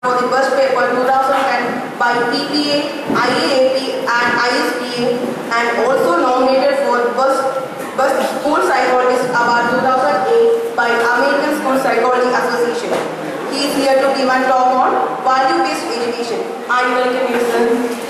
for the bus paper 2010 by PPA, IAAP and ISPA, and also nominated for Bus School Psychologist Award 2008 by American School Psychology Association. He is here to give a talk on value-based education. I welcome you, sir.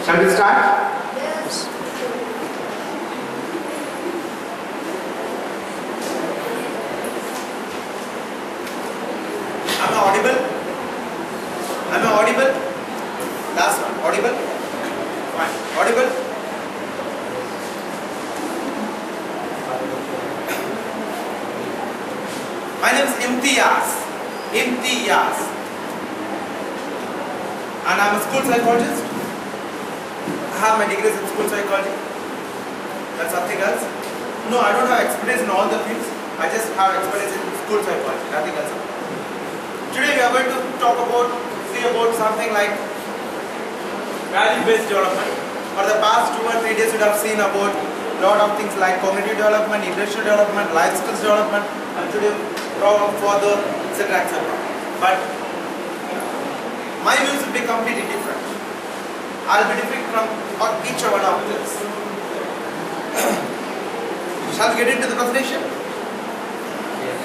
Shall we start? Yes. Am I audible? Am I audible? Last one. Audible? Fine. Audible? My name is Imtiaz. And I am a school psychologist. I have my degrees in school psychology. That's something else. No, I don't have expertise in all the fields. I just have expertise in school psychology, nothing else. Today we are going to see about something like value-based development. For the past 2 or 3 days we have seen about a lot of things like cognitive development, emotional development, life skills development, and today further, etc. etc. But my views will be completely different. I'll be different from each one of this. Shall we get into the presentation? Yes.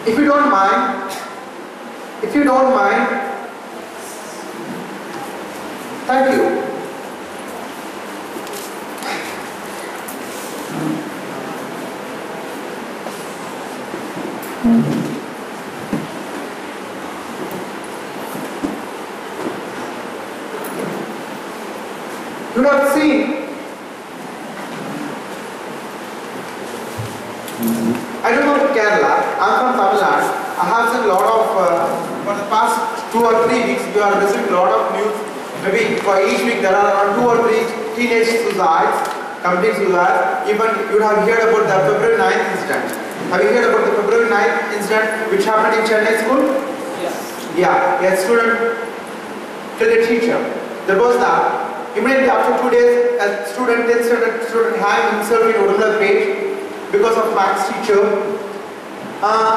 If you don't mind, thank you. You have seen, I don't know Kerala, I'm from Tamil Nadu. I have seen a lot of, for the past 2 or 3 weeks, we are receiving a lot of news. Maybe for each week there are around 2 or 3 teenage suicides, complete suicides. Even you have heard about the February 9th incident. Have you heard about the February 9th incident which happened in Chennai school? Yes. Yeah, a student killed a teacher. There was that. Immediately after 2 days, a student hanged himself in Udumla page because of maths teacher.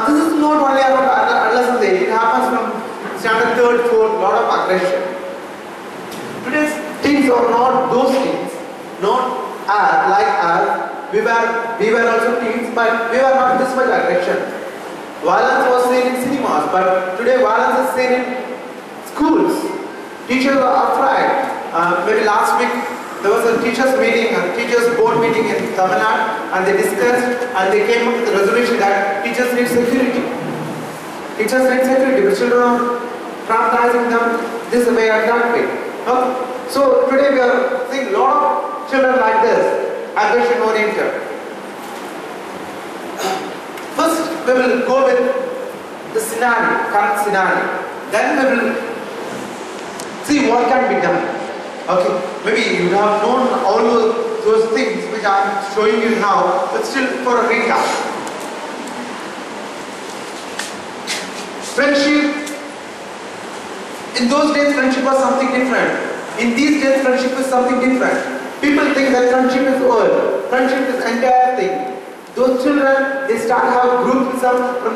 This is not only about adolescence, it happens from standard 3rd, 4th, lot of aggression. Today's things are not those things, not like us. We were also teens, but we were not this much aggression. Violence was seen in cinemas, but today violence is seen in schools. Teachers are afraid. Maybe last week there was a teachers board meeting in Tamil Nadu, and they discussed and they came up with a resolution that teachers need security. Teachers need security, but children are traumatizing them this way and that way. Okay? So today we are seeing a lot of children like this, aggression oriented. First we will go with the scenario, current scenario. Then we will see what can be done. Okay, maybe you have known all those things which I am showing you now, but still for a recap. Friendship. In those days, friendship was something different. In these days, friendship is something different. People think that friendship is old. Friendship is entire thing. Those children, they start to have groups from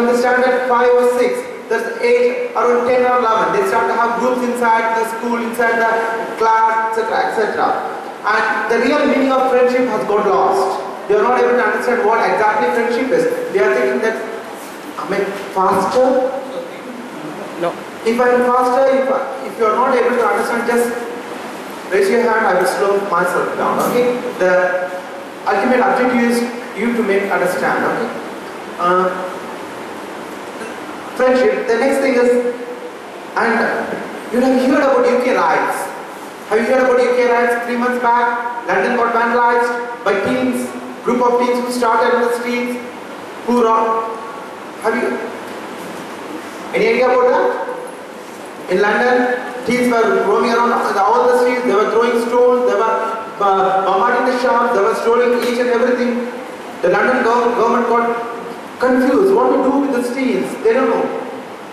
the standard 5 or 6. That's age around 10 or 11. They start to have groups inside the school, inside the class, etc. etc. And the real meaning of friendship has got lost. They are not able to understand what exactly friendship is. They are thinking that, am I faster? No. If I am faster, if you are not able to understand, just raise your hand, I will slow myself down. Okay? The ultimate objective is you to make understand. Okay? Friendship. The next thing is, and you have heard about UK riots. Have you heard about UK riots 3 months back? London got vandalized by of teens who started in the streets, who robbed. Have you any idea about that? In London, teens were roaming around all the streets, they were throwing stones, they were bombarding the shops, they were stealing each and everything. The London government got confused. What to do with the teens? They don't know.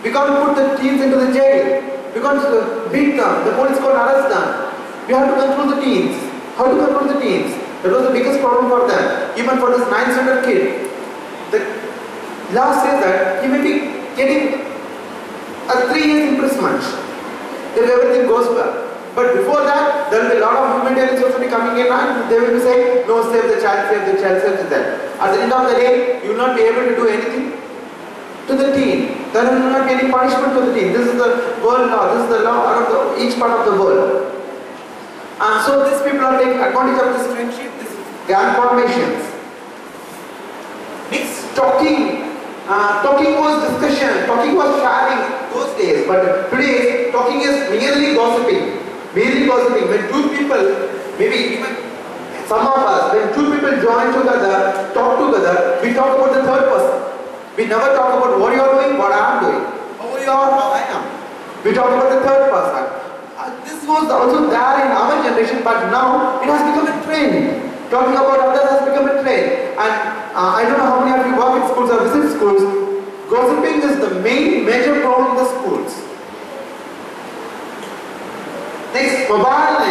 We can't put the teens into the jail. We can't beat them. The police can't arrest them. We have to control the teens. How to control the teens? That was the biggest problem for them. Even for this 9th standard kid. The law says that he may be getting a 3 years imprisonment if everything goes well. But before that, there will be a lot of humanitarian society coming in and they will be saying, no, save the child, save the child, save the child. At the end of the day, you will not be able to do anything to the teen. There will not be any punishment to the teen. This is the world law. This is the law around each part of the world. So these people are taking advantage of this friendship, these gang formations. Next, talking. Talking was discussion, talking was sharing those days, but today talking is merely gossiping. Merely gossiping. When two people, maybe even some of us, when two people join together, talk together, we talk about the third person. We never talk about what you are doing, what I am doing. How you are, how I am. We talk about the third person. This was also there in our generation, but now it has become a trend. Talking about others has become a trend. And I don't know how many of you work in schools or visit schools. Gossiping is the major problem in the schools. Next, mobile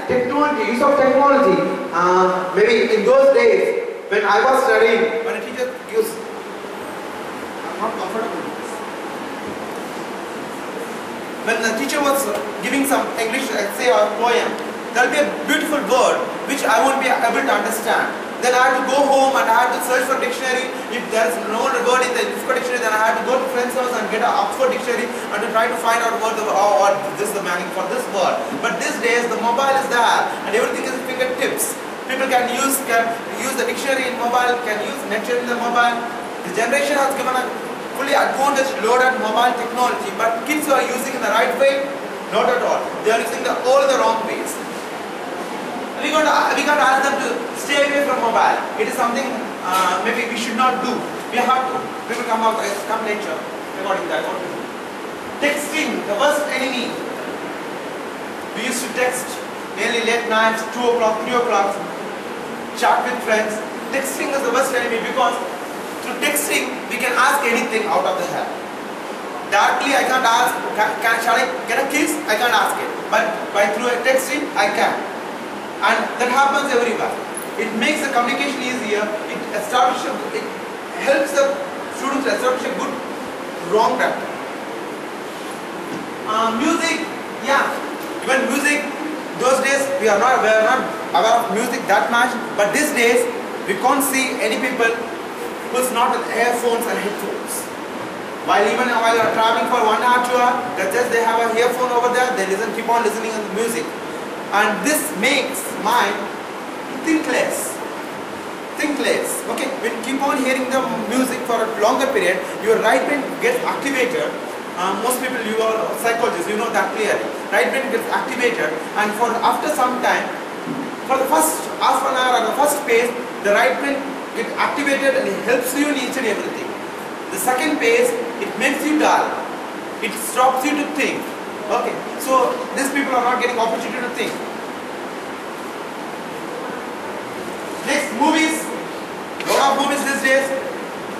technology, use of technology. Maybe in those days, when I was studying, when a teacher gives, I'm not comfortable with this. When the teacher was giving some English essay or poem, there will be a beautiful word which I won't be able to understand. Then I had to go home and I had to search for dictionary. If there is no word in the Oxford dictionary, then I had to go to friend's house and get an Oxford dictionary and to try to find out what this is the meaning for this word. But these days the mobile is there and everything is at fingertips. People can use the dictionary in mobile, can use lecture in the mobile. The generation has given a fully advanced loaded mobile technology, but kids who are using in the right way, not at all. They are using all the wrong ways. We can't ask them to stay away from mobile. It is something maybe we should not do. We have to. We will come later regarding that. What to do? Texting, the worst enemy. We used to text nearly late nights, 2 o'clock, 3 o'clock, chat with friends. Texting is the worst enemy because through texting we can ask anything out of the head. Directly I can't ask, shall I get a kiss? I can't ask it. But through texting I can. And that happens everywhere. It makes the communication easier. It helps the students establish a good wrong pattern. Music, yeah. Even music, those days we are not aware of music that much. But these days we can't see any people who's not with earphones and headphones. While they are traveling for 1 hour, 2 hours, they have a earphone over there. They keep on listening to the music. And this makes mind think less. Okay, when you keep on hearing the music for a longer period, your right brain gets activated. Most people, you are psychologists, you know that clearly. Right brain gets activated, and after some time, for the first half an hour or the first phase, the right brain gets activated and it helps you in each and everything. The second phase, it makes you dull. It stops you to think. Okay, so these people are not getting opportunity to think. Next, movies. A lot of movies these days,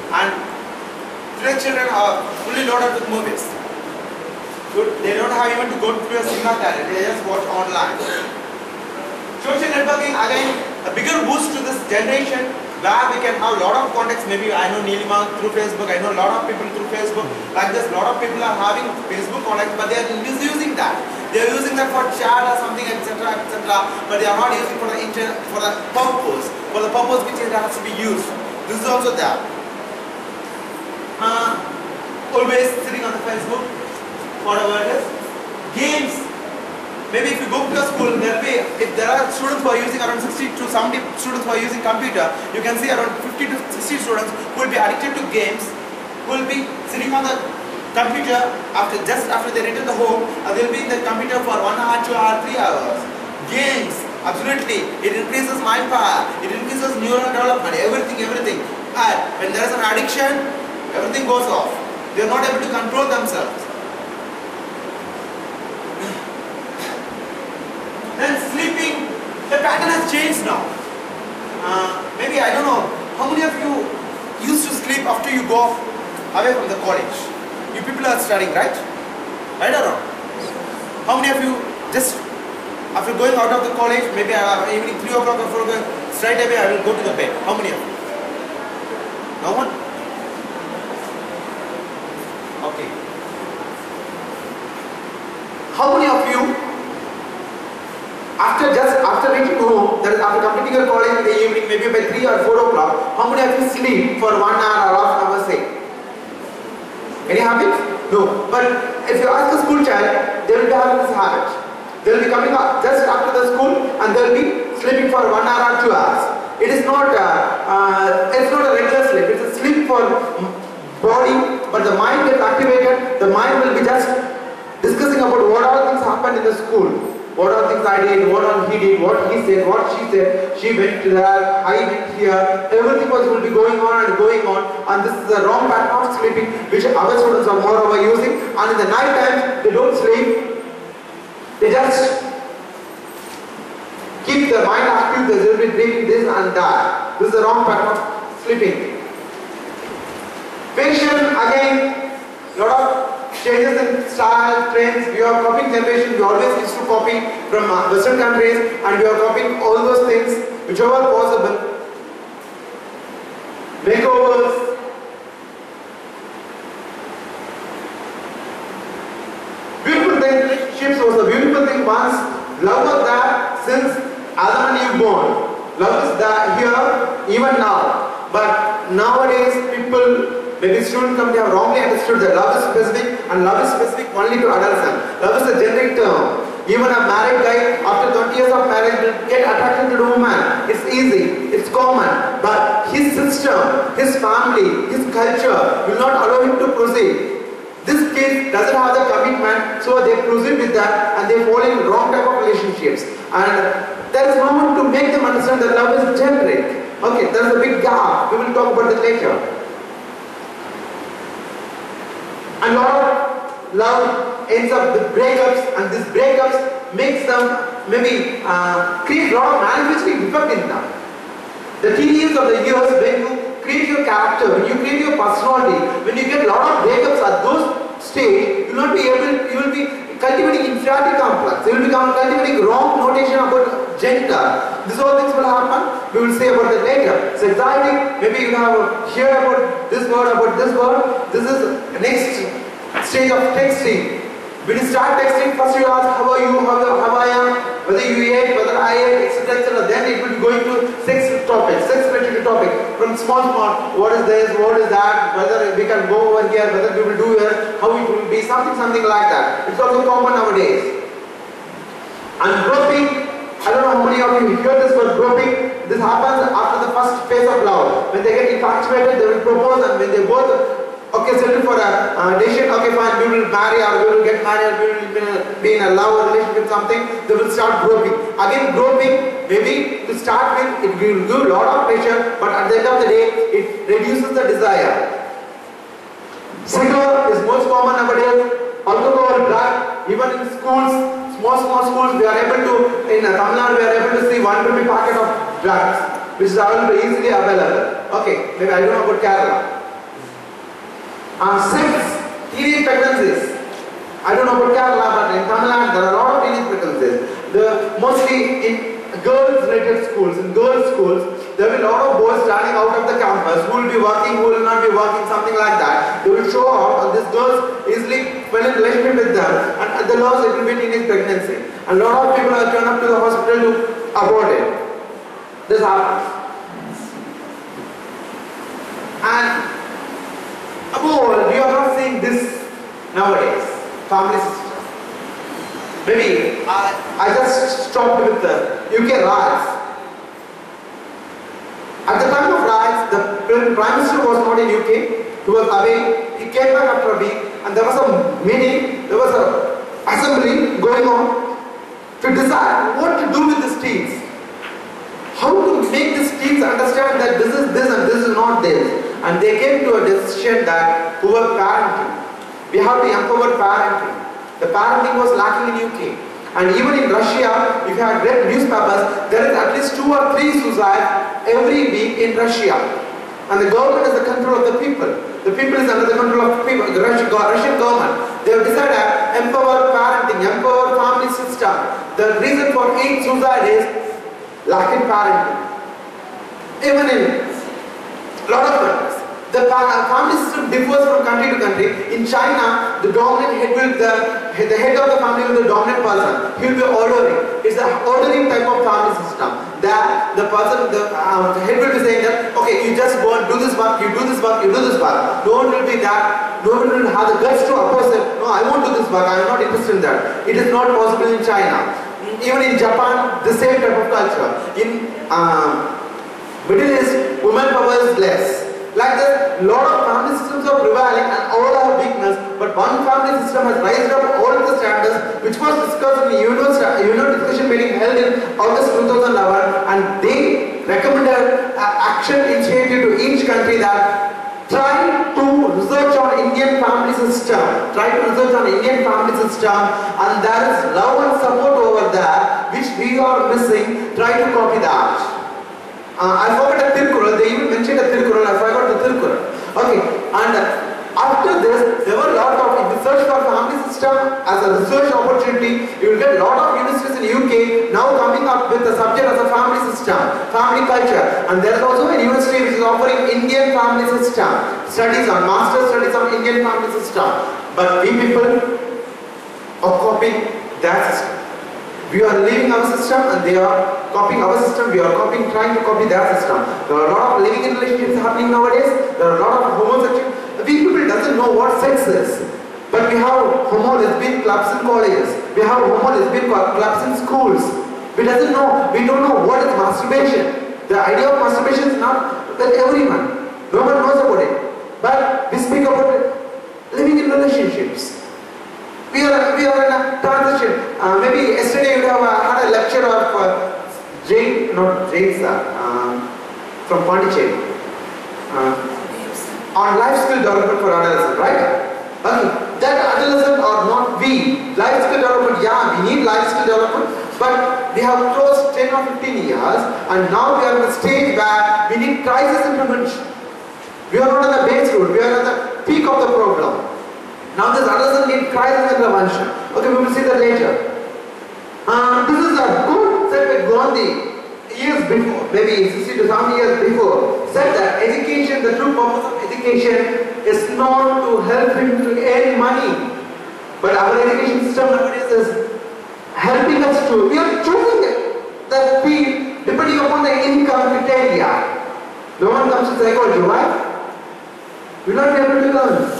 and today's children are fully loaded with movies. Good. They don't have even to go to a cinema theater. They just watch online. Social networking, again, a bigger boost to this generation, where we can have a lot of contacts. Maybe I know Neelima through Facebook, I know a lot of people through Facebook. Like this, a lot of people are having Facebook contacts, but they are misusing that. They are using that for chat or something, etc., etc. But they are not using for the purpose, which it has to be used. This is also there. Always sitting on the Facebook, whatever it is. Games. Maybe if you go to a school, if there are students who are using around 60 to 70 students who are using computer, you can see around 50 to 60 students who will be addicted to games, who will be sitting on the computer just after they return the home, and they will be in the computer for 1 hour, 2 hours, 3 hours. Games, absolutely, it increases mind power, it increases neural development, everything. And when there is an addiction, everything goes off. They are not able to control themselves. Then sleeping, the pattern has changed now. Maybe I don't know, how many of you used to sleep after you go away from the college? You people are studying, right? Right or wrong? How many of you just after going out of the college, maybe evening 3 o'clock or 4 o'clock, straight away I will go to the bed? How many of you? No one? Okay. How many of you, after reaching home, that is after completing your college in the evening, maybe by 3 or 4 o'clock, how many of you sleep for 1 hour or half an hour, say? Any habits? No. But if you ask a school child, they will be having this habit. They will be coming up just after the school and they will be sleeping for 1 hour or 2 hours. It is not it's not a regular sleep. It's a sleep for body, but the mind gets activated. The mind will be just discussing about what all things happened in the school. What all things I did, what all he did, what he said, what she said. She went there, I went here. Everything will be going on and going on. And this is the wrong pattern of sleeping, which our students are moreover using. And in the night time, they don't sleep. They just keep their mind active. They will be dreaming this and that. This is the wrong pattern of sleeping. Fashion, again, lot of changes in style, trends. We are copying generation. We always used to copy from Western countries, and we are copying all those things whichever possible. Makeovers. Beautiful thing. Relationships was a beautiful thing once. Love was there since Adam and Eve born. Love is there here even now. But nowadays people, maybe students come, they have wrongly understood that love is specific and love is specific only to adolescents. Love is a generic term. Even a married guy after 20 years of marriage will get attracted to the woman. It's easy, it's common. But his system, his family, his culture will not allow him to proceed. This kid doesn't have the commitment, so they proceed with that and they fall in wrong type of relationships. And there is no one to make them understand that love is generic. Okay, there is a big gap. We will talk about that later. And a lot of love ends up with breakups, and these breakups makes them maybe create a lot of manifesting defect in them. The tedious of the years, when you create your character, when you create your personality, when you get a lot of breakups at those stage, you will not be able, you will be cultivating inferiority complex. You will be cultivating wrong notation about gender. These all things will happen. We will say about that later. So anxiety, maybe you have hear about this word, about this word. This is the next stage of texting. When you start texting, first you ask how are you, how I am, whether you ate, whether I ate, etc. etc. Then it will be going to sex topics, sex related topic. From small, what is this, what is that, whether we can go over here, whether we will do here, how it will be, something like that. It's also common nowadays. And groping, I don't know how many of you hear this word groping. This happens after the first phase of love. When they get infatuated, they will propose, and when they both settle for a decision, okay fine, we will marry or we will get married or we will be in a love relationship, something, they will start groping. Again groping, maybe to start with, it will give a lot of pleasure, but at the end of the day, it reduces the desire. Cigar is most common nowadays. Alcohol, drug, even in schools, small schools, we are able to, in Tamil Nadu, we are able to see 1 rupee packet of drugs, which is easily available. Okay, maybe I don't know about Kerala. Sex, teenage pregnancies. I don't know about Kerala, but in Tamil Nadu there are a lot of teenage pregnancies. Mostly in girls-related schools, there will be a lot of boys standing out of the campus who will be working, who will not be working, something like that. They will show off, and these girls easily fell in relationship with them, and at the last it will be teenage pregnancy. And a lot of people are turned up to the hospital to abort it. This happens. And above all, we are not seeing this nowadays. Family system. Maybe I just stopped with the UK riots. At the time of riots, the Prime Minister was not in UK. He was away. He came back after a week, and there was a meeting, there was an assembly going on to decide what to do with these teens. How to make these teens understand that this is this and this is not this. And they came to a decision that poor parenting. We have to empower parenting. The parenting was lacking in UK. And even in Russia, if you have read newspapers, there is at least 2 or 3 suicides every week in Russia. And the government is the control of the people. The people is under the control of the people. The Russian government. They have decided empower parenting, empower family system. The reason for each suicide is lack in parenting. Even in a lot of countries, the family system differs from country to country. In China, the dominant head will the head of the family will be the dominant person. He will be ordering. It's the ordering type of family system. That the person, the head will be saying that, okay, you just go and do this work, you do this work, you do this work. No one will be that. No one will have the guts to oppose it. No, I won't do this work. I am not interested in that. It is not possible in China. Even in Japan, the same type of culture. In Middle East, women power is less. Like that, lot of family systems are prevailing and all have weakness, but one family system has raised up all of the standards which was discussed in the UNO discussion meeting held in August 2011, and they recommended action initiative to each country that try to research on Indian family system, and there is love and support over there which we are missing. Try to copy that. I forgot a Tirkural, they even mentioned a Tirkural, I forgot the Tirkural. Okay, and after this, there were a lot of, if you search for family system as a research opportunity, you will get a lot of universities in UK now coming up with the subject as a family system, family culture. And there is also a university which is offering Indian family system, master studies on Indian family system. But we people are copying that system. We are leaving our system and they are copying our system, we are trying to copy their system. There are a lot of living in relationships happening nowadays, there are a lot of homosexual. We people doesn't know what sex is. But we have homo-lesbian clubs in colleges, we have homo-lesbian clubs in schools. We don't know what is masturbation. The idea of masturbation is not with everyone. No one knows about it. But we speak about living in relationships. We are in a transition. Maybe yesterday you have had a lecture of from Pondicherry on life skill development for adolescents, right? Okay. That adolescent or not we. Life skill development, yeah, we need life skill development, but we have closed 10 or 15 years and now we are at a stage where we need crisis intervention. We are not at the base root, we are at the peak of the problem. Now this adolescent needs crisis intervention. Okay, we will see that later. This is a good said by Gandhi years before, maybe 60 to 70 years before, said that education, the true purpose of education is not to help him to earn money. But our education system nowadays is helping us to, we are choosing the field depending upon the income criteria. No one comes to psychology, right? We will not be able to learn.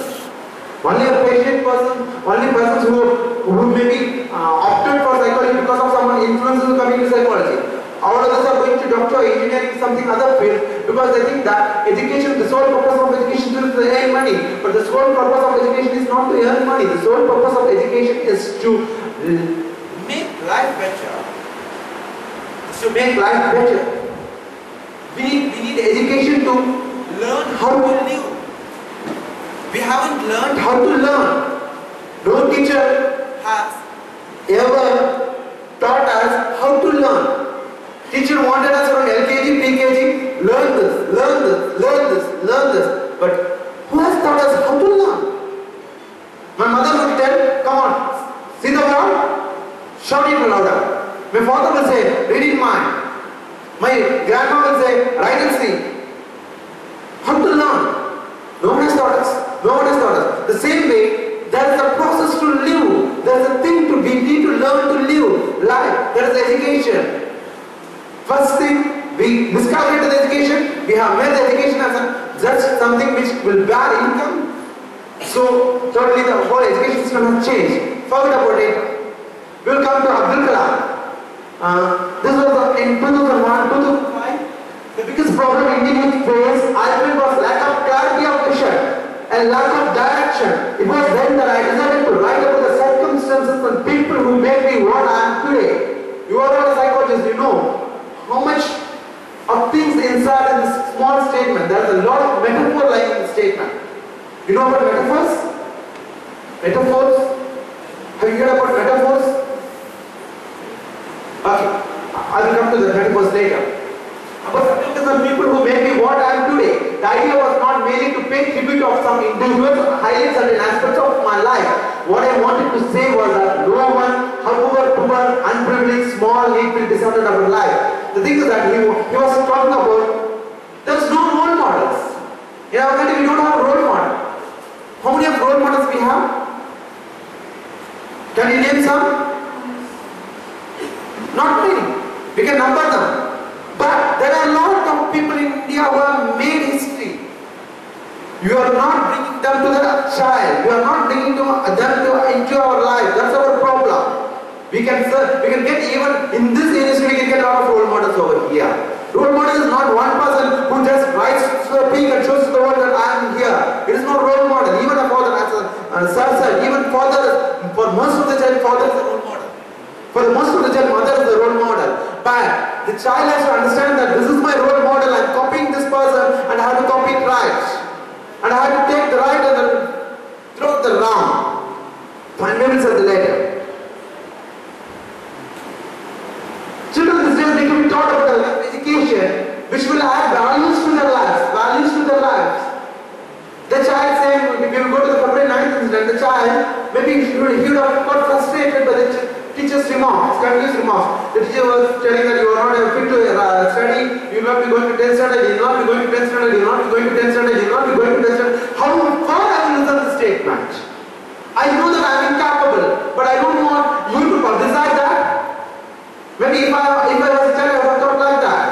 Only a patient person, only persons who may be opted for psychology because of someone influences coming to psychology. All others are going to doctor, engineering, something other field because they think that education, the sole purpose of education is to earn money. But the sole purpose of education is not to earn money. The sole purpose of education is to make life better. It's to make life better. We need education to learn how to live. We haven't learned how to learn. No teacher has ever taught us how to learn. Teacher wanted us from LKG, PKG, learn this, learn this, learn this, learn this. But who has taught us how to learn? My mother would tell, come on, see the world? Shout it louder. My father will say, read it mine. My grandma will say, write and see. How to learn? No one has taught us. No one has taught us. The same way, there is a process to live. There is a thing to be. We need to learn to live. Life. There is education. First thing, we miscalculated the education. We have made the education as just something which will bear income. So, totally the whole education system has changed. Forget about it. We will come to Abdul Kalam. This was in 2001, 2005. The biggest problem Indian youth faced, I believe, was lack of clarity of vision and lack of direction. It was then that I decided to write about the circumstances and people who made me what I am today. You are all psychologists, you know how much of things inside in this small statement. There is a a lot of metaphor lying in the statement. You know about metaphors? Metaphors? Have you heard about metaphors? Okay, I will come to the metaphors later. But there are some people who made me what I am today. The idea was not merely to pay tribute of some individuals or highlight certain aspects of my life. What I wanted to say was that no one, however poor, unprivileged, small, need will be dishonored about life. The thing is that he was talking about there's no role models. In our country we don't have a role model. How many of role models we have? Can you name some? Not many. We can number them. But there are a lot of people in India who have made history. You are not bringing them to the child. You are not bringing them into our life. That's our problem. We can get even in this industry. We can get a lot of role models over here. Role model is not one person who just writes to the peak and shows to the world that I am here. It is not role model. Even a father, as Sir said, even father, for most of the child, father is the role model. For most of the child, mother is the role model. But the child has to understand that this is my role model. I am copying this person and I have to copy it right. And I have to take the right and then throw the wrong. Fundamentals of the letter. Children these days need to be taught about education which will add values to their lives. Values to their lives. The child saying, if you go to the February 9th incident, the child, maybe he would have got frustrated by the teacher's remarks, continuous remarks. The teacher was telling that you are not fit to study, you will not be going to 10th standard, you will not be going to 10th standard, you will not be going to 10th standard, you will not be going to 10th standard. How far have you listened to the statement? I know that I am incapable, but I don't want you to publicize that. Maybe if I was a child, I would have thought like that.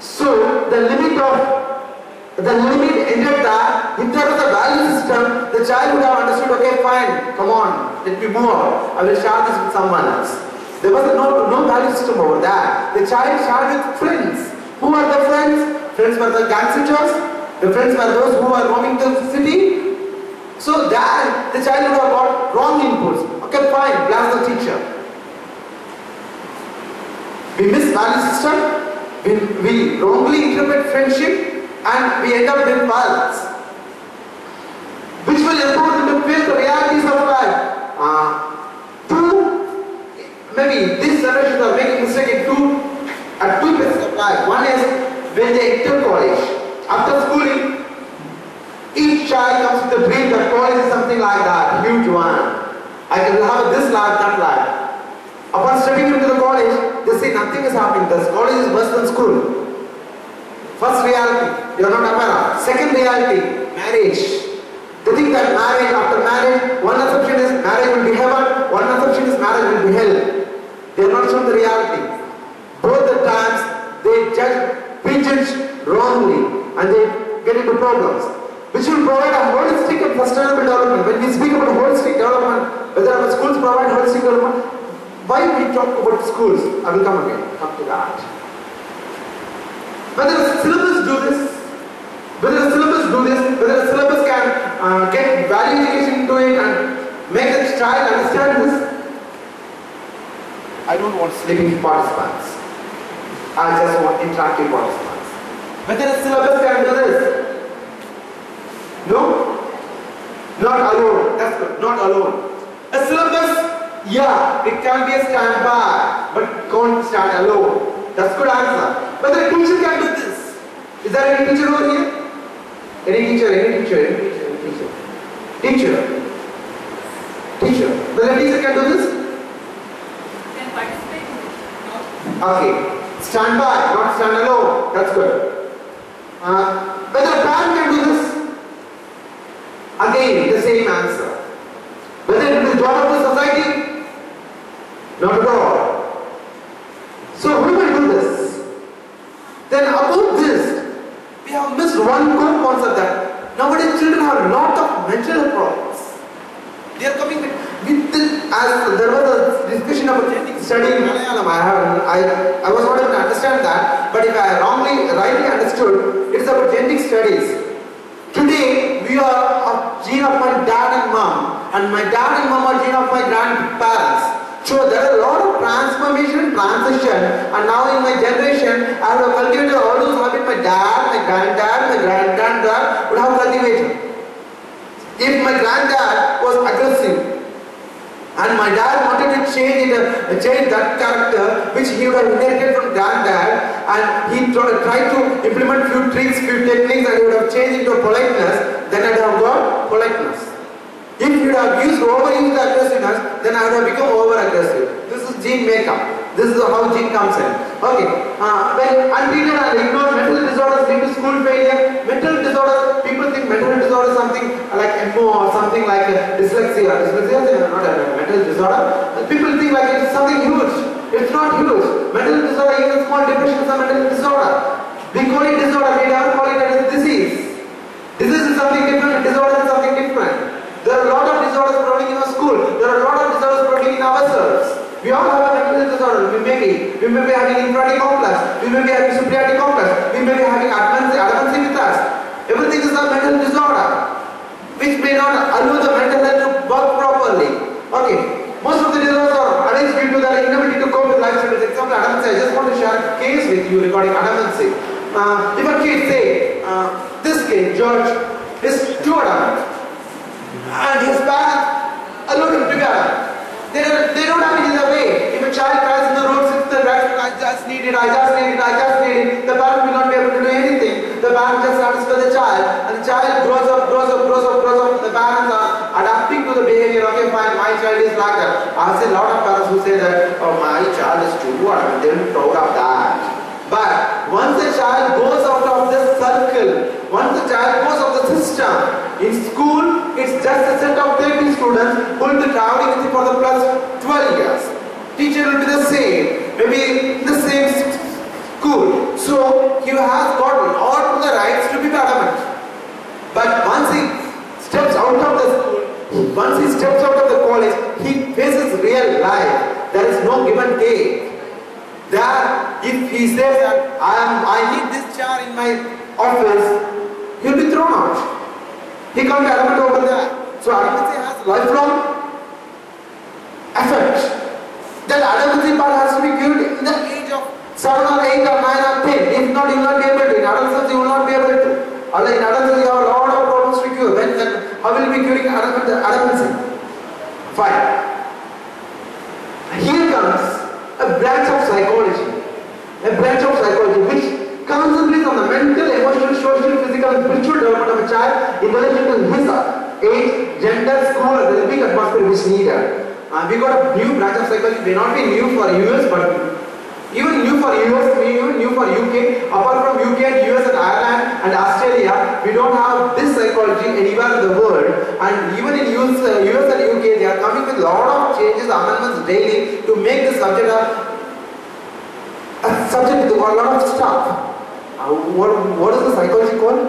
So, the limit ended that if there was a value system, the child would have understood, okay, fine, come on, let me move on. I will share this with someone else. There was no value system over that. The child shared with friends. Who are the friends? Friends were the gangsters. The friends were those who were roaming the city. So that the child would have got wrong inputs. Okay, fine, blast the teacher. We miss value system. We wrongly interpret friendship. And we end up with violence, which will empower them to face the realities of life. Maybe these generations are making mistake in two phases of life. One is when they enter college. After schooling, each child comes with a dream that college is something like that, huge one. I can have this life, that life. Upon stepping into the college, they say nothing is happening. This college is worse than school. First reality, you are not aware of. Second reality, marriage. They think that marriage, after marriage, one assumption is marriage will be heaven, one assumption is marriage will be hell. They are not shown the reality. Both the times, they prejudge wrongly and they get into problems, which will provide a holistic and sustainable development. When we speak about holistic development, whether our schools provide holistic development, why we talk about schools? I will come to that. Whether the syllabus do this, whether the syllabus can get value education into it and make the child understand this. I don't want sleeping participants. I just want interactive participants. Whether the syllabus can do this. No? Not alone. That's good. Not alone. A syllabus, yeah, it can be a standby, but can't stand alone. That's good answer. Whether a teacher can do this. Is there any teacher over here? Any teacher? Whether a teacher can do this? Can participate. Okay. Stand by, not stand alone. That's good. Whether a parent can do this? Again, the same answer. Whether it is the job of the society? Not at all. So who will do this? Then about this, we have missed one core concept that nowadays children have a lot of mental problems. They are coming with this, as there was a discussion about genetic study in Malayalam. I was not able to understand that, but if I rightly understood, it's about genetic studies. Today, we are a gene of my dad and mom, and my dad and mom are gene of my grandparents. So there are a lot of transformation, transition, and now in my generation, I have cultivated all those habits my dad, my granddad would have cultivated. If my granddad was aggressive, and my dad wanted to change that character which he would have inherited from granddad, and he tried to implement few tricks, few techniques, and he would have changed into politeness, then I would have got politeness. If you would have overused aggressiveness, then I would have become over-aggressive. This is gene makeup. This is how gene comes in. Okay. When untreated and ignored, mental disorders lead to school failure. Mental disorders, people think mental disorder is something like MO or something like dyslexia. Dyslexia is not a mental disorder. People think like it's something huge. It's not huge. Mental disorder, even small depression is a mental disorder. We call it disorder, we never call it as disease. Disease is something different, disorder is something different. There are a lot of disorders prevailing in our school. There are a lot of disorders prevailing in ourselves. We all have a mental disorder. We may be having inferiority complex. We may be having superiority complex. We may be having advancing with us. Everything is a mental disorder, which may not allow the mental health to work properly. Okay. Most of the disorders are arising due to their inability to cope with life challenges. Example, adamancy. I just want to share a case with you regarding adamancy. If a kid say, this kid, George, is too adamant, and his parents allow him to be adamant. They don't have it in the way. If a child cries in the road, sits the back, I just need it, the parent will not be able to do anything. The parent just satisfies the child, and the child grows up. The parents are adapting to the behavior. Okay, fine, my child is like that. I've seen a lot of parents who say that, oh, my child is too adamant, they will be proud of that. But once the child goes out of this circle, once the child goes out of the system, in school, it's just a set of 30 students who will be traveling with you for the plus 12 years. Teacher will be the same, maybe the same school. So he has got all the rights to be adamant. But once he steps out of the school, once he steps out of the college, he faces real life. There is no give and take. That if he says that I need this chair in my office, he will be thrown out. He can't be adamant over there. So adamancy has lifelong effect. That adamancy part has to be given in the age of 7 or 8 or 9 or 10. If not, you will not be able to. In adolescence, you will not be able to. In adolescence, you have a lot of problems to cure. Then how will you be curing adamancy? Fine. Here comes a branch of psychology which concentrates on the mental, emotional, social, physical and spiritual development of a child in relation to his age, gender, school and the living atmosphere which is needed. We got a new branch of psychology, may not be new for US but even new for US, even new for UK. Apart from UK and US and Ireland and Australia, we don't have this psychology anywhere in the world. And even in US and UK, they are coming with a lot of changes, amendments daily to make this subject a subject with a lot of stuff. What is the psychology called?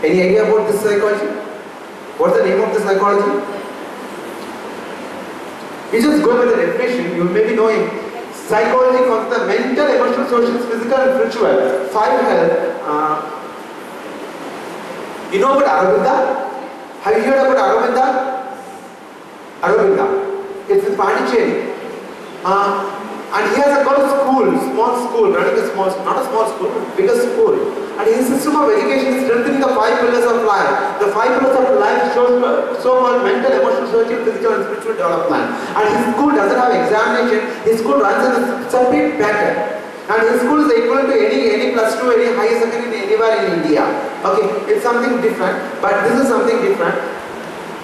Any idea about this psychology? What's the name of this psychology? You just go with the definition, you may be knowing. Psychology consists of mental, emotional, social, physical and spiritual. 5 health. You know about Aurobindo? Have you heard about Aurobindo? It's in Pondicherry. And he has got a small school, running a small, not a small school, bigger school. And his system of education is strengthening the 5 pillars of life. The 5 pillars of life shows so-called mental, emotional, social, physical and spiritual development. And his school doesn't have examination. His school runs in a separate pattern. And his school is equivalent to any plus 2, any higher secondary anywhere in India. Okay, it's something different, but this is something different.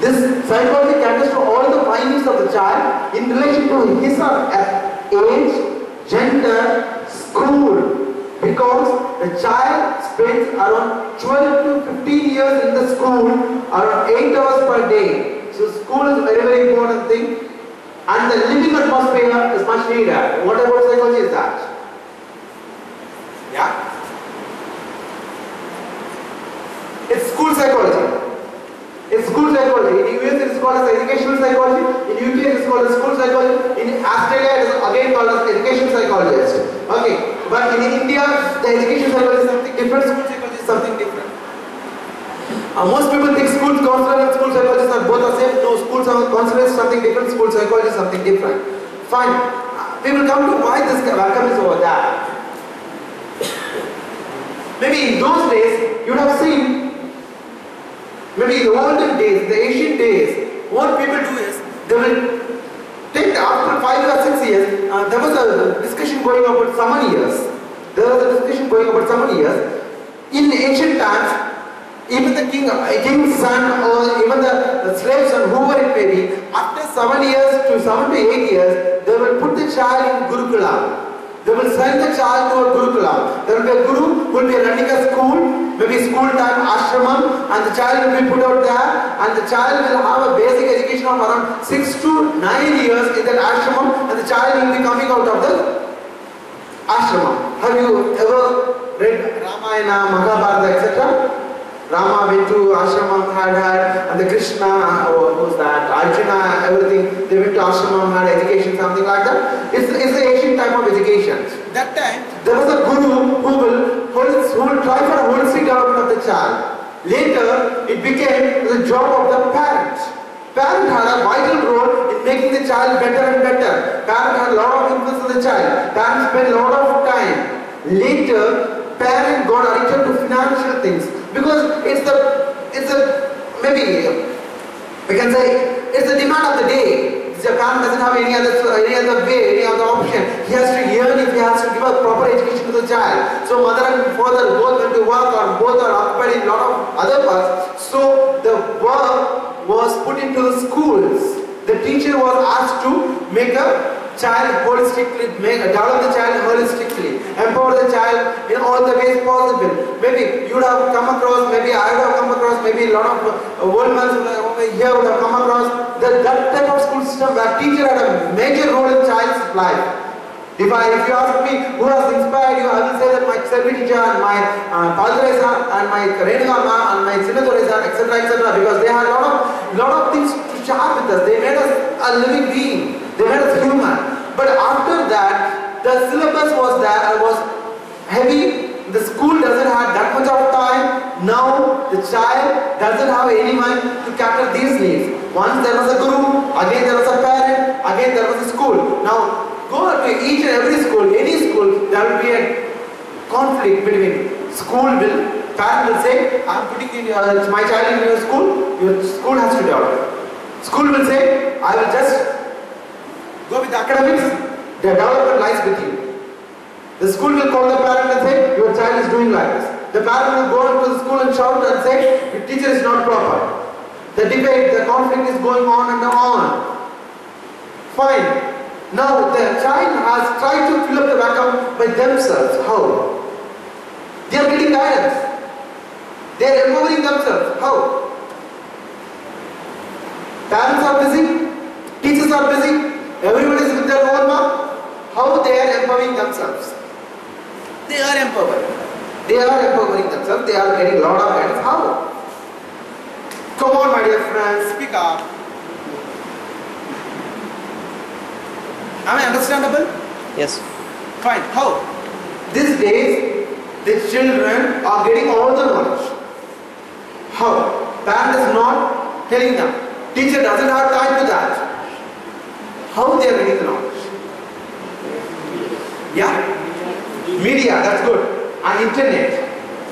This psychology caters to all the findings of the child in relation to his or age, gender, school, because the child spends around 12 to 15 years in the school, around 8 hours per day. So school is a very, very important thing, and the living atmosphere is much needed. What about psychology is that? Yeah? It's school psychology. It's school psychology. In US it is called as educational psychology. In UK it is called as school psychology. In Australia it is again called as education psychologist. Okay. But in India the education psychology is something different, school psychology is something different. Most people think school counselor and school psychologist are both the same. No, school counselor is something different, school psychologist is something different. Fine. We will come to why this welcome is over there. Maybe in those days, you would have seen, maybe in the olden days, the ancient days, what people do is, they will take after 5 or 6 years, there was a discussion going about summer years. In ancient times, even the king's son or even the slave's son, whoever it may be, after 7 years to 7 to 8 years, they will put the child in Gurukula. They will send the child to a Gurukula. There will be a guru who will be running a school, maybe school time, ashramam, and the child will be put out there, and the child will have a basic education of around 6 to 9 years in that ashramam, and the child will be coming out of the ashramam. Have you ever read Ramayana, Mahabharata, etc.? Rama went to ashramam, and the Krishna, who's that, Arjuna, everything, they went to ashramam, had education, something like that. It's the ancient type of education. That time, there was a guru who will try for a holistic development of the child. Later, it became the job of the parent. Parent had a vital role in making the child better and better. Parent had a lot of influence on the child. Parents spent a lot of time. Later, parent got addicted to financial things because maybe we can say it's the demand of the day. The parent doesn't have any other way, any other option. He has to earn if he has to give a proper education to the child. So mother and father both went to work or both are occupied in a lot of other parts. So the work was put into the schools. The teacher was asked to make a child holistically, develop the child holistically, empower the child in all the ways possible. Maybe you would have come across, maybe I would have come across, maybe a lot of world men here would have come across that type of school system where teacher had a major role in child's life. If you ask me who has inspired you, I will say that my Selvi teacher and my Padre sir and my Renuka ma'am and my Sinadore sir, etc., because they had a lot of things to share with us. They made us a living being. They made us human. But after that, the syllabus was heavy. The school doesn't have that much of time. Now the child doesn't have anyone to cater these needs. Once there was a guru, again there was a parent, again there was a school. Now go to each and every school, any school, there will be a conflict between parent will say, I'm putting my child in your school has to develop. School will say, I will just go with the academics, the development lies with you. The school will call the parent and say, your child is doing like this. The parent will go into the school and shout and say, the teacher is not proper. The debate, the conflict is going on and on. Fine. Now the child has tried to fill up the vacuum by themselves. How? They are getting guidance. They are empowering themselves. How? Parents are busy, teachers are busy, everyone is with their own mark. How they are empowering themselves? They are empowered. They are empowering themselves. They are getting a lot of guidance. How? Come on, my dear friends, speak up. Am I understandable? Yes. Fine. How? These days, the children are getting all the knowledge. How? Parent is not telling them. Teacher doesn't have time to that. How they are getting the knowledge? Yeah? Media, that's good. And internet.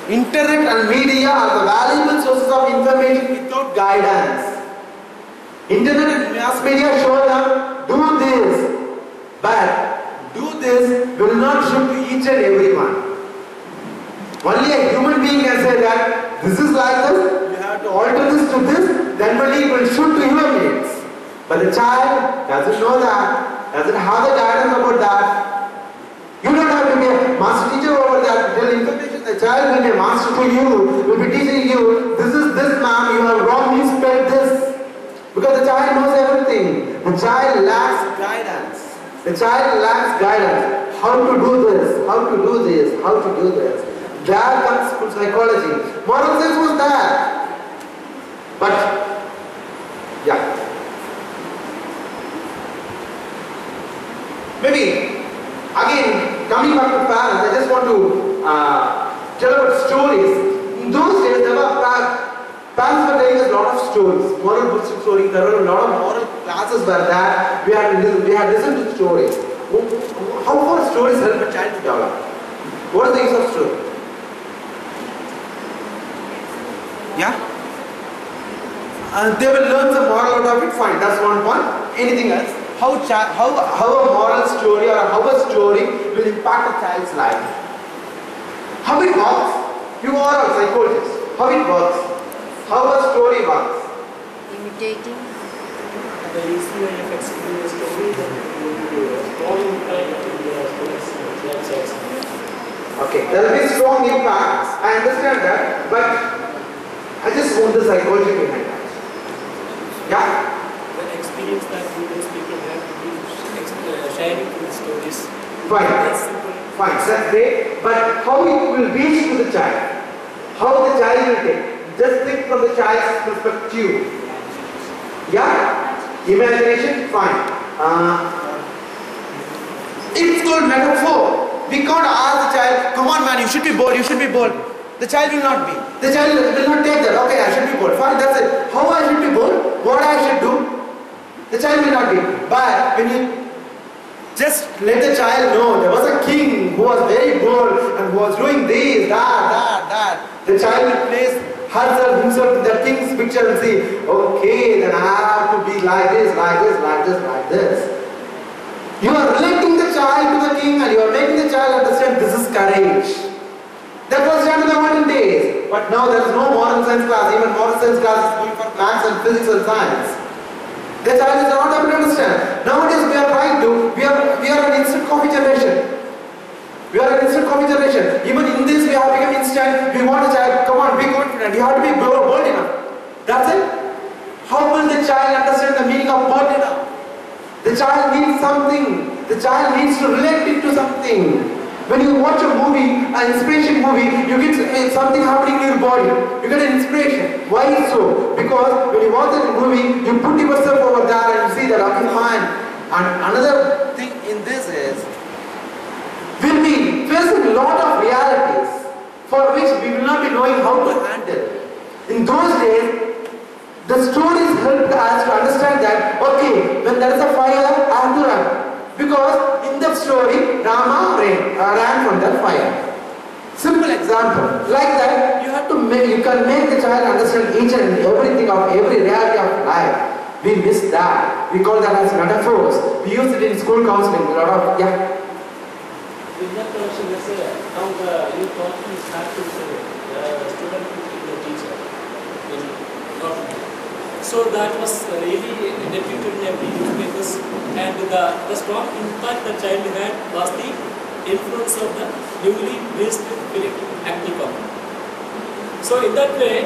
Internet and media are the valuable sources of information without guidance. Internet and mass media show them, do this. But do this will not shoot to each and everyone. Only a human being can say that this is like this, you have to alter this to this, then only it will shoot to your needs. But the child doesn't know that, doesn't have the guidance about that. You don't have to be a master teacher over that. Tell information, the child will be a master to you, will be teaching you, this is this ma'am, you have wrongly spelled this. Because the child knows everything. The child lacks guidance. The child lacks guidance. How to do this, how to do this, how to do this. There comes school psychology. Moral sense was there. But, yeah. Maybe, again, coming back to parents, I just want to tell about stories. In those days, there were parents stories, moral books and stories. There were a lot of moral classes were there. We had listened to stories. How far stories help a child to develop? What is the use of story? Yeah? They will learn some moral out of it, fine, that's one point. Anything else? How a moral story or how a story will impact a child's life? How it works? You are a psychologist. How it works? How a story works? Imitating. The easy way of explaining a story that will be a strong impact in the child's. Okay, there will be strong impact. I understand that, but I just want the psychology behind that. Yeah? The experience that those people have to be sharing the stories. Fine. That's simple. Fine, that's great. But how it will reach to the child? How the child will take? Just think from the child's perspective. Yeah? Imagination? Fine. It's called metaphor. We can't ask the child, come on man, you should be bold, you should be bold. The child will not be. The child will not take that. Okay, I should be bold. Fine, that's it. How I should be bold? What I should do? The child will not be. But when you just let the child know there was a king who was very bold and who was doing this, that. The child will place himself in the king's picture and see, okay, then I have to be like this. You are relating the child to the king and you are making the child understand this is courage. That was done in the modern days. But now there is no moral science class. Even moral science class is going for maths and physics and science. The child is not able to understand. Nowadays we are trying to, we are an instant coffee generation. Even in this we have become instant. We want a child, come on, be confident. You have to be bold enough. That's it. How will the child understand the meaning of bold enough? The child needs something. The child needs to relate it to something. When you watch a movie, an inspiration movie, you get something happening in your body. You get an inspiration. Why so? Because when you watch that movie, you put yourself over there and you see that, okay, fine. And another thing in this is, we'll be facing a lot of realities for which we will not be knowing how to handle. In those days, the stories helped us to understand that, okay, when there is a fire, I have to run. Because in that story, Rama ran from that fire. Simple example. Like that, you can make the child understand each and everything of every reality of life. We miss that. We call that as metaphors. We use it in school counseling. A lot of, yeah. In that connection, let's say, now you taught me start to say, the student to the teacher. So that was really deputed in every newspapers, and the strong impact the child had was the influence of the newly released film acting company. So in that way,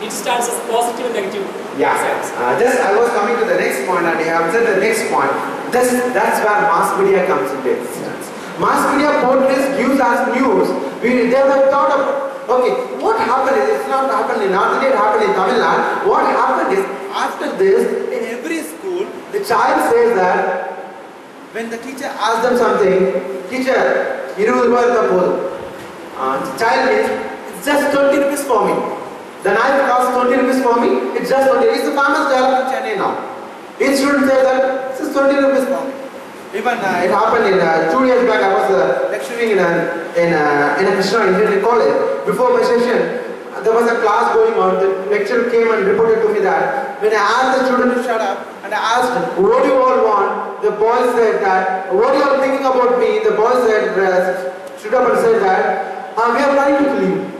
it stands as positive and negative. Yeah. I was coming to the next point, and you have said the next point. That's where mass media comes into existence. Mass media portrays, gives us news. They have thought of, okay, what happened is, it's not happened in North India, it happened in Tamil Nadu. What happened is, after this, in every school, the child says that, when the teacher asks them something, teacher, the child means, it's just 20 rupees for me. The knife costs 20 rupees for me, it's just 20. It's the famous dialogue in Chennai now. Each student says that, it's just 20 rupees for me. Even it happened in 2 years back. I was lecturing in a Krishna Engineering College. Before my session, there was a class going on. The lecturer came and reported to me that when I asked the student to shut up and I asked, what do you all want? The boy said that, what are you all thinking about me? The boy said, stood up and said that, we are planning to kill you.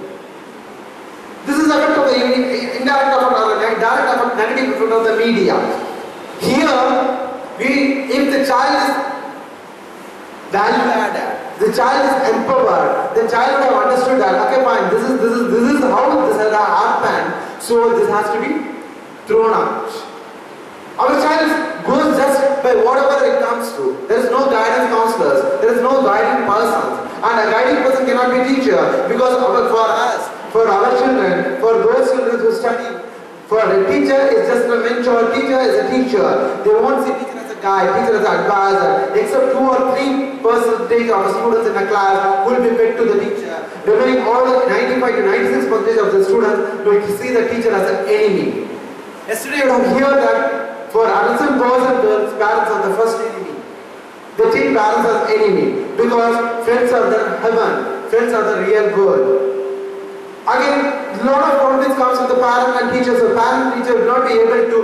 This is the effect of the indirect effect or the direct effect, negative effect of the media. Here, if the child is value added, the child is empowered, the child would have understood that, okay fine, this is how this has happened, so this has to be thrown out. Our child goes just by whatever it comes to. There is no guidance counselors, there is no guiding persons, and a guiding person cannot be a teacher, because for us, for our children, for those children who study, for a teacher is just a mentor, teacher is a teacher. They won't see teacher as a guide, teacher as an advisor, except 2 or 3% of students in a class will be fed to the teacher. Remaining all the 90% 95 to 96% of the students will see the teacher as an enemy. Yesterday you have heard that for adolescent boys and girls, parents are the first enemy. They treat parents as enemy because friends are the heaven, friends are the real world. Again, a lot of conflicts comes with the parent and teacher. So parent and teacher will not be able to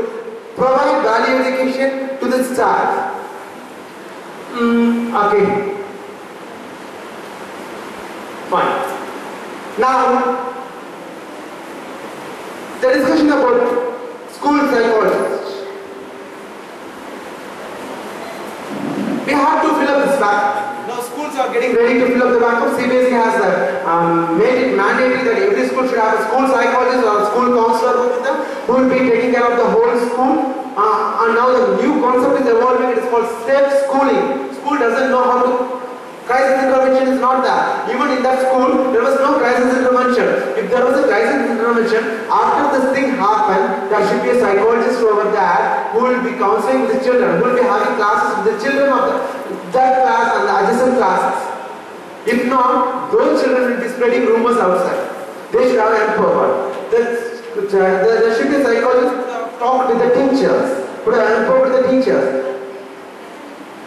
provide value education to the staff. Okay. Fine. Now, the discussion about school psychologists. We have to fill up this vacuum. Now schools are getting ready to fill up the vacuum. CBSE has made it mandatory that every school should have a school psychologist or a school counselor with them who will be taking care of the whole school. And now the new concept is evolving. It is called safe schooling. School doesn't know how to. Crisis intervention is not that. Even in that school, there was no crisis intervention. If there was a crisis intervention, after this thing happened, there should be a psychologist over there who will be counseling with the children, who will be having classes with the children of that class and the adjacent classes. If not, those children will be spreading rumors outside. They should have empowered. There should be a psychologist who talk with the teachers, who have empowered the teachers.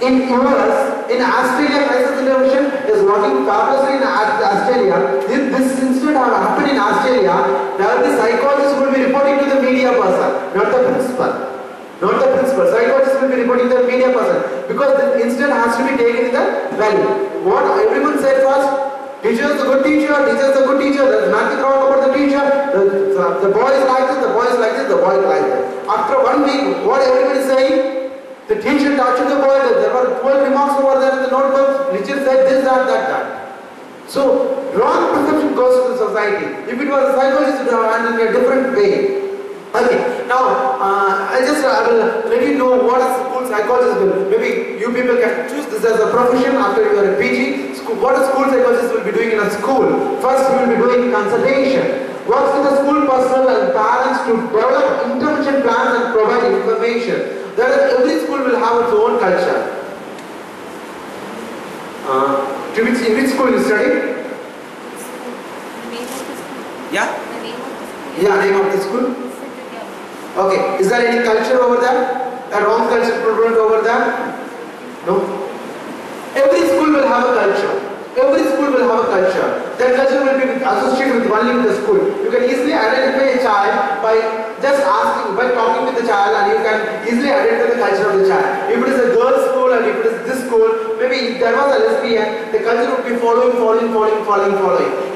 In US, in Australia, crisis intervention is working fabulously in Australia. If this incident happened in Australia, now the psychologist will be reporting to the media person, not the principal. Not the principal. Psychologist will be reporting to the media person because the incident has to be taken in the valley. What everyone said was, teacher is a good teacher, teacher is a good teacher, there's nothing wrong about the teacher, the boy is like this, the boy is like this, the boy is like this. After 1 week, what everyone is saying? The teacher touched the boy, there were 12 remarks over there in the notebook, teacher said this, that. So, wrong perception goes to the society. If it was a psychologist, it would have handled in a different way. Okay, now, I will let you know what a school psychologist will. Maybe you people can choose this as a profession after you are a PG. What a school psychologist will be doing in a school. First, he will be doing consultation. Works with the school personnel and parents to develop intervention plans and provide information. Every school will have its own culture. In which school you study? The name of the school. Yeah? The name of the school. Yeah, name of the school. Okay, is there any culture over there? A wrong culture prevalent over there? No? Every school will have a culture. Every school will have a culture. That culture will be associated with only with the school. You can easily identify a child by just asking, by talking with the child, and you can easily identify the culture of the child. If it is a girls' school and if it is this school, maybe if there was a lesbian, the culture would be following.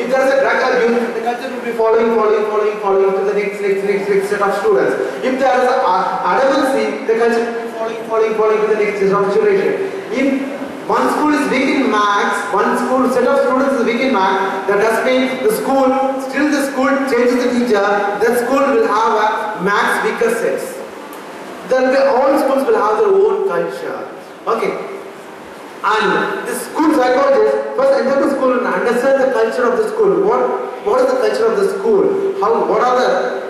If there is a drug abuse, the culture would be following to the next set of students. If there is a adolescence, the culture would be following to the next set of generation. If one school is weak in maths, one school set of students is weak in maths, that does mean the school changes the teacher, that school will have a maths weaker sets. All schools will have their own culture. Okay. And the school psychologist first enter the school and understand the culture of the school. What is the culture of the school? What are the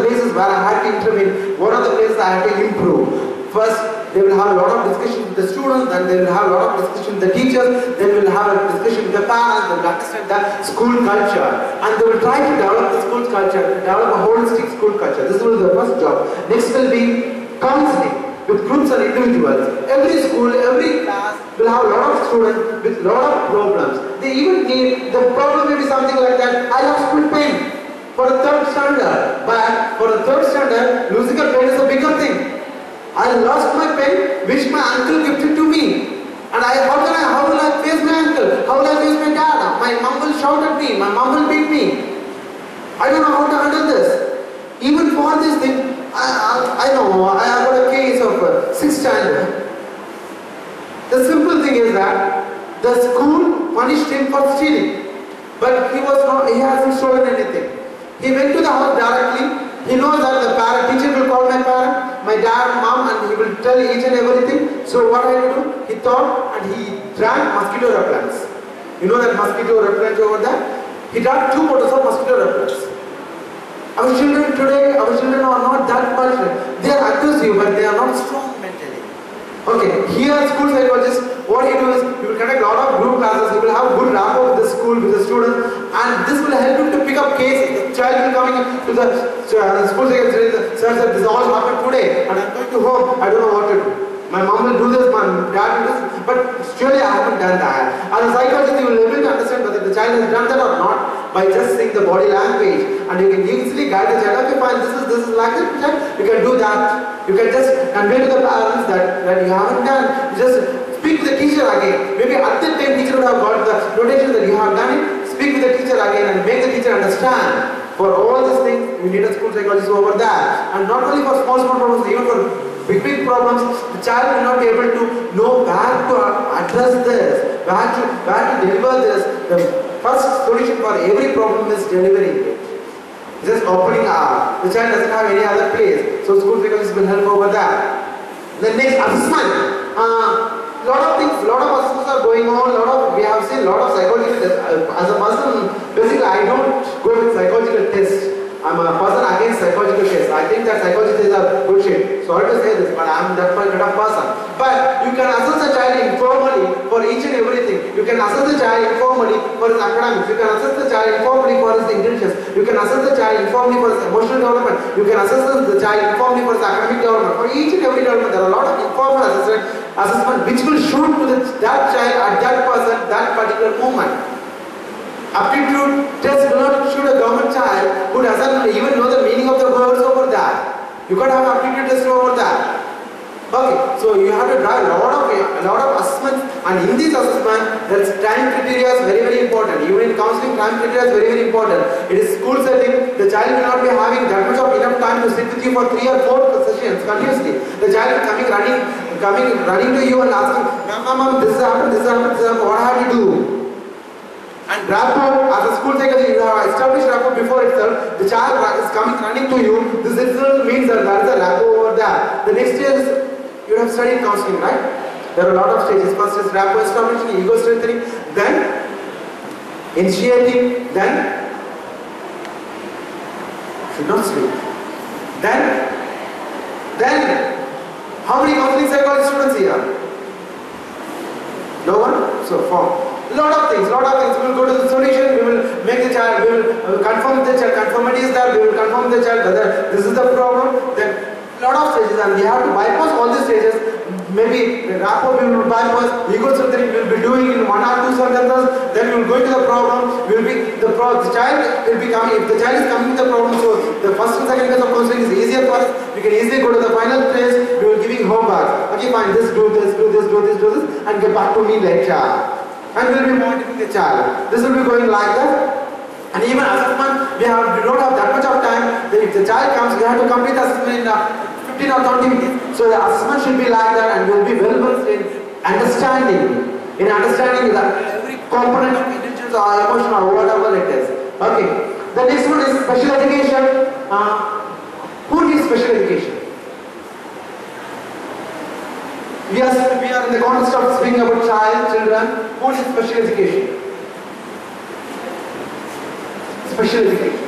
places where I have to intervene? What are the places I have to improve? First, they will have a lot of discussion with the students, and they will have a lot of discussion with the teachers, they will have a discussion with the parents, they will understand the school culture, and they will try to develop the school culture, develop a holistic school culture. This will be the first job. Next will be counseling with groups and individuals. Every school, every class will have a lot of students with a lot of problems. They even need, the problem may be something like that, I lost my pen for the 3rd standard, but for the 3rd standard, losing a pen is a bigger thing. I lost my pen which my uncle gifted to me. And how will I face my uncle? How will I face my dad? My mom will shout at me, my mom will beat me. I don't know how to handle this. Even for this thing, I know, I have got a case of 6th standard. The simple thing is that the school punished him for stealing. But he hasn't stolen anything. He went to the house directly. He knows that the teacher will call my parent, my dad, mom, and he will tell each and everything. So what I do? He thought and he drank mosquito repellents. You know that mosquito repellent over there? He drank 2 bottles of mosquito repellents. Our children today, are not that much. They are aggressive, but they are not strong mentally. Okay, here school psychologist, what he do is he will conduct a lot of group classes. He will have good rapport with the school, with the students, and this will help him to child will coming to the school secretary, sir, this all happened today and I'm going to home, I don't know what to do. My mom will do this, my dad will do this, but surely I haven't done that. As a psychologist, you will be able to understand whether the child has done that or not by just seeing the body language, and you can easily guide the child. Okay, fine, this is like that, child. You can do that. You can just convey to the parents that you haven't done. You just speak to the teacher again. Maybe at that time, teacher would have got the notation that you have done it. Speak with the teacher again and make the teacher understand. For all these things, we need a school psychologist over that, and not only for small problems, even for big problems, the child will not be able to know where to address this, where to deliver this. The first solution for every problem is delivering it. Just opening up. The child doesn't have any other place, so school psychologists will help over that. The next, assessment. Lot of things, lot of assessments are going on. We have seen lot of psychological tests. As a person, basically, I don't go with psychological tests. I'm a person against psychological tests. I think that psychology is a good shit. Sorry to say this, but I'm that kind of person. But you can assess a child informally for each and everything. You can assess the child informally for his academics. You can assess the child informally for his intelligence. You can assess the child informally for his emotional development. You can assess the child informally for his academic development. For each and every development, there are a lot of informal assessment which will shoot to that child at that person, that particular moment. Aptitude test will not shoot a government child who doesn't even know the meaning of the words over that. You can't have aptitude test over that. Okay, so you have to drive a lot of assessments, and in this assessment, that's time criteria is very, very important. Even in counseling, time criteria is very, very important. It is school setting. The child will not be having that much of enough time to sit with you for 3 or 4 sessions continuously. The child is coming running to you and asking, Mom, this happened, what I have to do? And rapport, as a school psychologist, you have established rapport before itself. The child is coming running to you. This itself means that there is a rapport over there. The next stage is, you have studied counseling, right? There are a lot of stages. First is rapport establishing, ego strengthening, then initiating, then should not sleep. Then how many counseling psychology students here? No one? So form. Lot of things. We will go to the solution, we will make the child, we will confirm the child, conformity is there, we will confirm the child whether this is the problem. Then lot of stages, and we have to bypass all these stages. Maybe the rapport we will bypass, ego strengthening we will be doing in 1 or 2 sentences, then we will go into the problem, the child will be coming, if the child is coming with the problem, so the first and second phase of counseling is easier for us, we can easily go to the final phase, we will giving homework. Okay, fine, do this, and get back to me later. And we will be monitoring the child. This will be going like that. And even assessment, we don't have that much of time. Then if the child comes, we have to complete the assessment in 15 or 20 minutes. So the assessment should be like that, and we will be well versed in understanding the every component of intelligence or emotion or whatever it is. Okay. The next one is special education. Who needs special education? We are in the context of speaking about children. Who needs special education? Special education.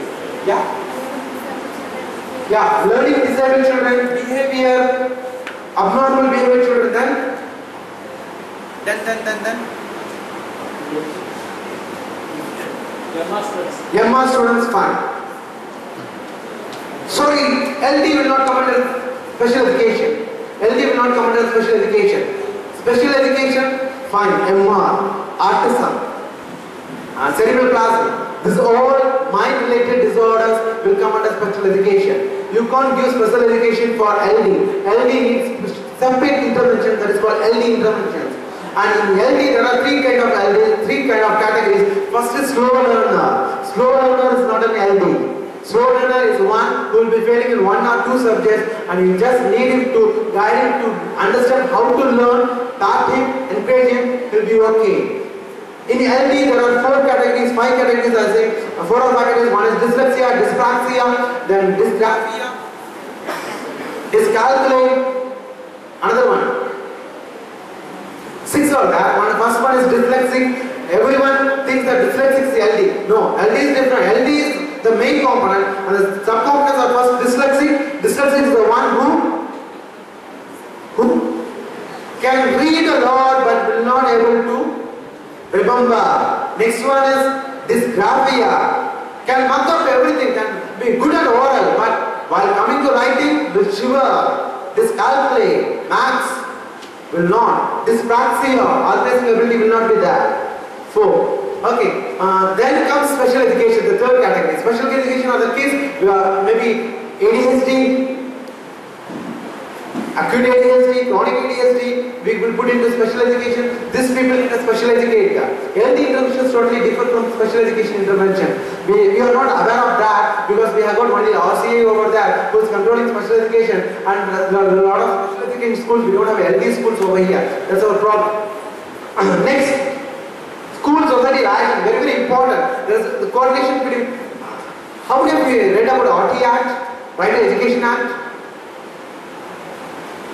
Yeah, learning disabled children, behavior, abnormal behavior children, then Yamma students, fine. Sorry, LD will not come under special education. LD will not come under special education. Special education, fine. MR, autism, cerebral palsy. This all mind-related disorders will come under special education. You can't give special education for LD. LD needs separate intervention, that is called LD interventions. And in LD there are three kind of categories. First is slow learner. Slow learner is not an LD. Slow learner is one who will be failing in 1 or 2 subjects, and you just need him to guide him to understand how to learn, taught him, encourage him, he'll be okay. In LD there are 4 categories, 5 categories I think. 4 or 5 categories. One is dyslexia, dyspraxia, then dysgraphia, dyscalculia, another one. 6 are that. First one is dyslexic. Everyone thinks that dyslexic is LD. No, LD is different. LD is the main component, and the subcomponents are first dyslexic. Dyslexic is the one who can read a lot but will not able to remember. Next one is dysgraphia. Can mug up everything, can be good at oral, but while coming to writing, will shiver, dyscalculate, maths will not, dyspraxia, organizing ability will not be there. So, okay, then comes special education, the third category. Special education are the kids who are maybe ADHD, acute ADHD, chronic ADHD, we will put into special education. These people in a special educator. Healthy interventions totally differ from special education intervention. We are not aware of that because we have got only RCA over there who is controlling special education, and a lot of special education schools, we don't have healthy schools over here. That's our problem. Next, school society action, very very important. There is the coordination between. How many of you read about RT Act, Right to Education Act?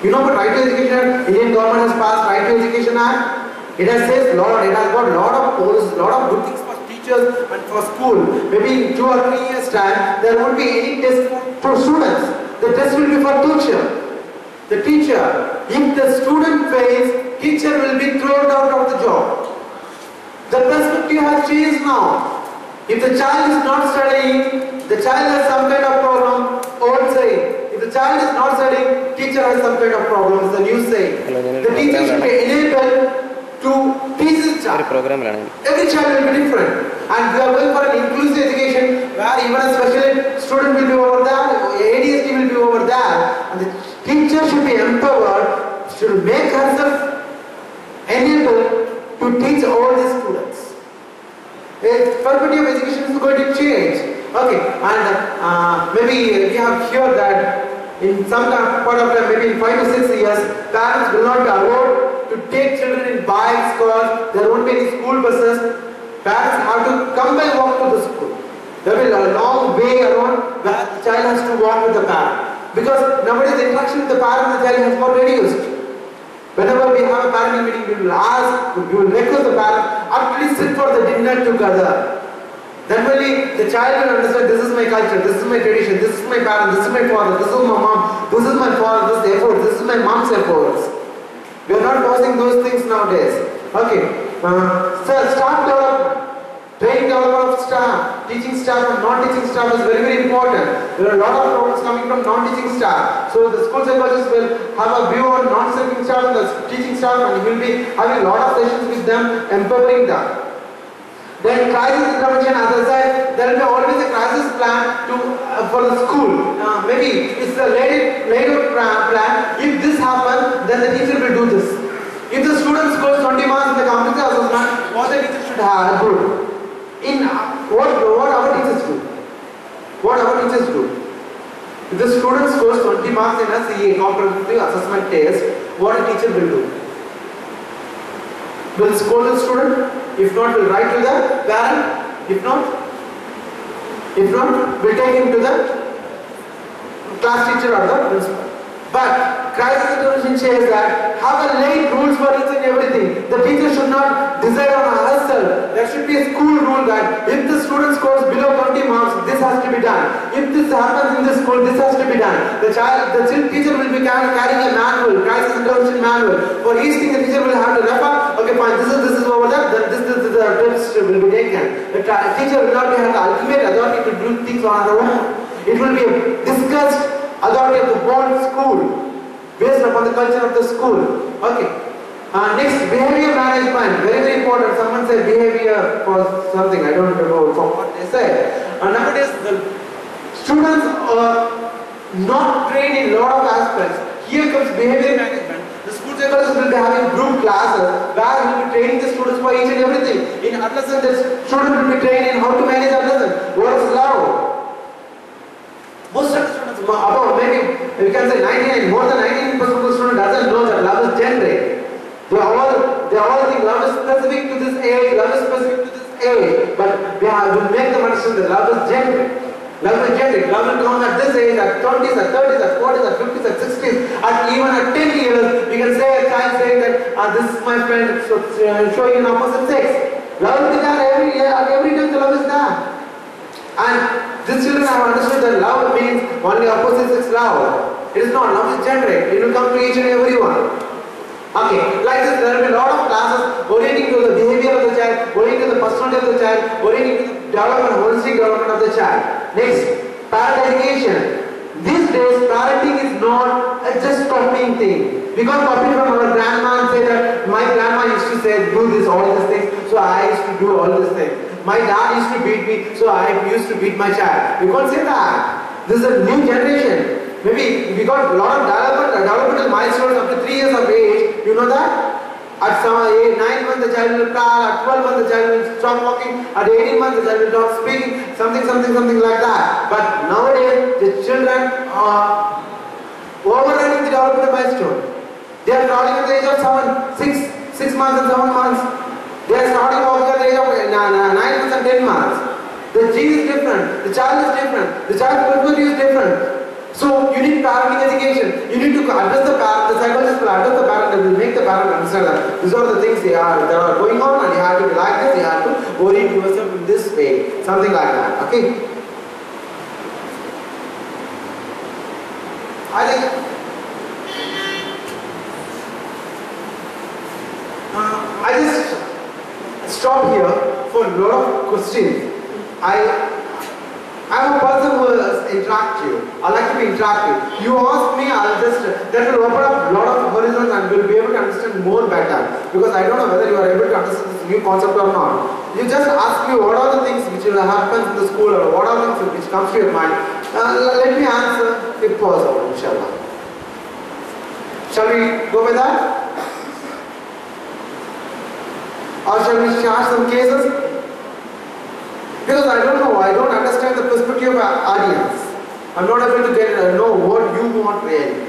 You know about Right to Education Act? Indian government has passed Right to Education Act. It has says lot. It has got lot of policies, lot of good things for teachers and for school. Maybe in 2 or 3 years time, there won't be any test for students. The test will be for teacher. The teacher. If the student fails, teacher will be thrown out of the job. The perspective has changed now. If the child is not studying, the child has some kind of problem. Old saying. If the child is not studying, teacher has some kind of problem. It's a new saying. The teacher should be enabled to teach his child. Every child will be different. And we are going for an inclusive education where even a special student will be over there, ADHD will be over there. And the teacher should be empowered, should make herself enabled to teach all these students. The perspective of education is going to change. Okay, and maybe we have heard that in some part of time, maybe in 5 to 6 years, parents will not be allowed to take children in bikes, cars, there won't be any school buses. Parents have to come by walk to the school. There will be a long way around where the child has to walk with the parent. Because nowadays the interaction with the parent and the child has got reduced. Whenever we have a parent meeting, we will ask, we will request the parent, at least sit for the dinner together. Then only the child will understand, this is my culture, this is my tradition, this is my parent, this is my father, this is my mom, this is my father, this is the effort, this is my mom's efforts. We are not causing those things nowadays. Okay. So staff development, training development of staff, teaching staff and non-teaching staff is very very important. There are a lot of problems coming from non-teaching staff. So the school psychologists will have a view on non-teaching staff and the teaching staff, and he will be having a lot of sessions with them, empowering them. Then crisis intervention, as I said, there will be always a crisis plan for the school. Maybe it's a laid out plan. If this happens, then the teacher will do this. If the student scores 20 marks in the competency assessment, what the teacher should have good. In what our teachers do? What our teachers do? If the student scores 20 marks in a CA comprehensive assessment test, what a teacher will do? Will scold the student? If not, will write to the parent. If not, will take him to the class teacher or the principal. But crisis intervention says that have a laid rules for each and everything. The teacher should not decide on herself. There should be a school rule that if the student scores below 20 marks, this has to be done. If this happens in the school, this has to be done. The teacher will be carrying a manual, crisis intervention manual. For each thing, the teacher will have to refer. Okay, fine. This is over there. Then this tips will be taken. The teacher will not have the ultimate authority to do things on her own. It will be discussed. Authority of the whole school based upon the culture of the school. Okay. Next, behavior management. Very very important. Someone said behavior for something. I don't know for what they said. Nowadays the students are not trained in a lot of aspects. Here comes behavior management. The school psychologists will be having group classes where he will be training the students for each and everything. In adolescence, the student will be trained in how to manage adolescence. What is love? Most of the students, about maybe you can say 99, more than 99% of the students doesn't know that love is generic. They all think love is specific to this age, love is specific to this age. But we have to make them understand that love is generic. Love is generic. Love will come at this age, at 20s, at 30s, at 40s, at 50s, at 60s, at even at 10 years. We can say a child saying that this is my friend, so showing an opposite sex. Love will be there every year, every time the love is there. And these children have understood that love means only opposite sex love. It is not. Love is generic. It will come to each and everyone. Okay. Like this, there will be a lot of classes orienting to the behavior of the child, orienting to the personality of the child, orienting to the development, holistic development of the child. Next, Parent education. These days, parenting is not a just copying thing. We got copied from our grandma and say that my grandma used to say do this, all these things, so I used to do all these things. My dad used to beat me, so I used to beat my child. You can't say that. This is a new generation. Maybe we got a lot of developmental milestones up to 3 years of age. You know that? At 9 months the child will crawl, at 12 months the child will stop walking, at 18 months the child will stop speaking, something like that. But nowadays the children are overrunning the developmental milestone. They are crawling at the age of 6 months and 7 months. They are starting walking at the age of 9 months and 10 months. The gene is different, the child is different, the child's personality is different. So you need parenting education. You need to address the parent, the psychologist will address the parent and will make the parent understand that these are the things that are going on and you have to be like this, you have to orient yourself in this way. Something like that. Okay? I think I just stop here for a lot of questions. I'm a person who is interactive. I like to be interactive. You ask me, that will open up a lot of horizons and we'll be able to understand more better. Because I don't know whether you are able to understand this new concept or not. You just ask me what are the things which will happen in the school or what are the things which comes to your mind. Let me answer if possible, inshallah. Shall we go with that? Or shall we share some cases? Because I don't know, I don't understand the perspective of our audience. I'm not able to know what you want really.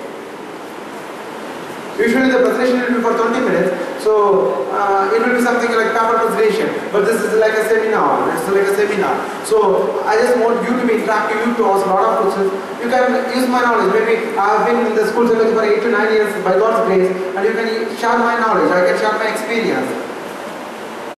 Usually the presentation will be for 20 minutes, so it will be something like paper presentation. But this is like a seminar. It's like a seminar. So I just want you to be interactive, you to ask a lot of questions. You can use my knowledge. Maybe I have been in the school for 8 to 9 years by God's grace, and you can share my knowledge. I can share my experience.